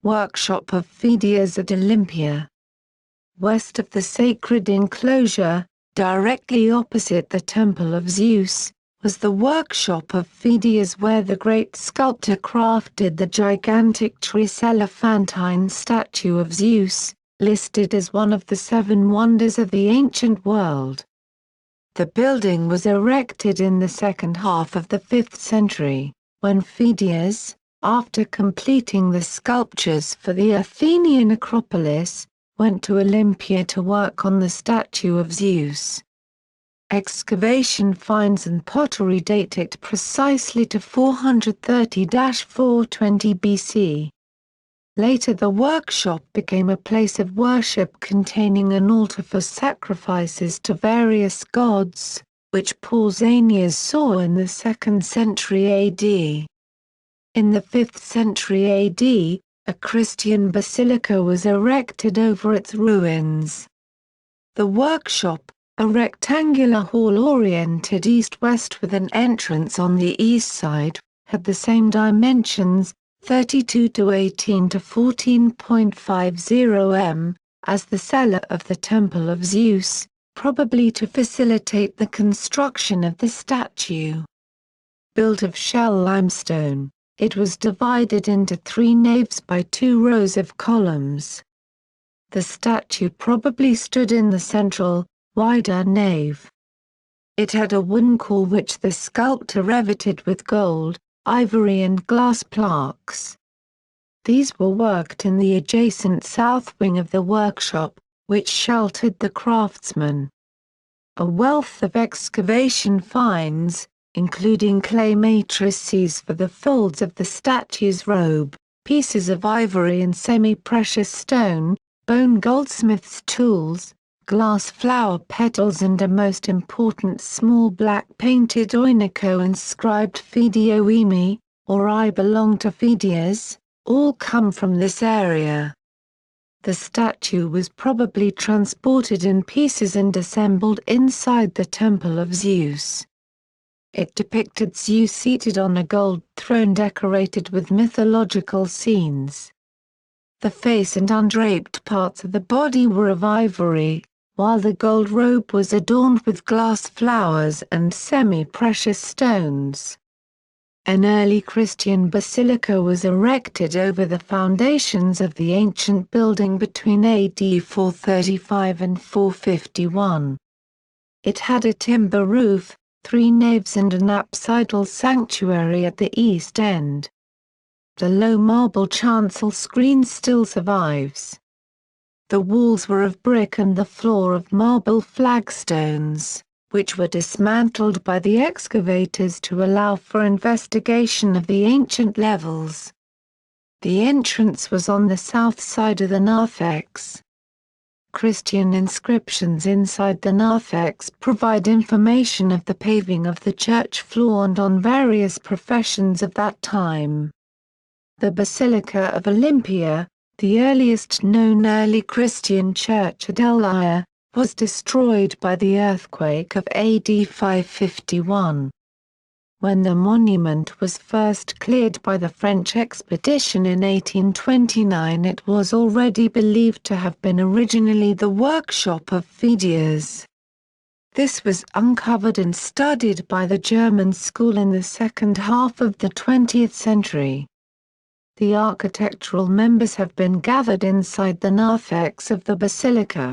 Workshop of Phedias at Olympia. West of the sacred enclosure, directly opposite the Temple of Zeus, was the workshop of Phedias where the great sculptor crafted the gigantic tricellaphantine statue of Zeus, listed as one of the 7 wonders of the ancient world. The building was erected in the second half of the 5th century, when Phedias, after completing the sculptures for the Athenian Acropolis, went to Olympia to work on the statue of Zeus. Excavation finds and pottery date it precisely to 430–420 BC. Later the workshop became a place of worship containing an altar for sacrifices to various gods, which Pausanias saw in the 2nd century AD. In the 5th century AD, a Christian basilica was erected over its ruins. The workshop, a rectangular hall oriented east-west with an entrance on the east side, had the same dimensions, 32 to 18 to 14.50 m, as the cella of the Temple of Zeus, probably to facilitate the construction of the statue. Built of shell limestone, it was divided into 3 naves by 2 rows of columns. The statue probably stood in the central, wider nave. It had a wooden core which the sculptor riveted with gold, ivory and glass plaques. These were worked in the adjacent south wing of the workshop, which sheltered the craftsmen. A wealth of excavation finds, including clay matrices for the folds of the statue's robe, pieces of ivory and semi-precious stone, bone goldsmith's tools, glass flower petals and a most important small black painted oinako inscribed Phedeo Emi, or I belong to Phedias, all come from this area. The statue was probably transported in pieces and assembled inside the Temple of Zeus. It depicted Zeus seated on a gold throne decorated with mythological scenes. The face and undraped parts of the body were of ivory, while the gold robe was adorned with glass flowers and semi-precious stones. An early Christian basilica was erected over the foundations of the ancient building between AD 435 and 451. It had a timber roof, 3 naves and an apsidal sanctuary at the east end. The low marble chancel screen still survives. The walls were of brick and the floor of marble flagstones, which were dismantled by the excavators to allow for investigation of the ancient levels. The entrance was on the south side of the narthex. Christian inscriptions inside the narthex provide information of the paving of the church floor and on various professions of that time. The Basilica of Olympia, the earliest known early Christian church at Olympia, was destroyed by the earthquake of AD 551. When the monument was first cleared by the French expedition in 1829, it was already believed to have been originally the workshop of Phedias. This was uncovered and studied by the German school in the second half of the 20th century. The architectural members have been gathered inside the narthex of the basilica.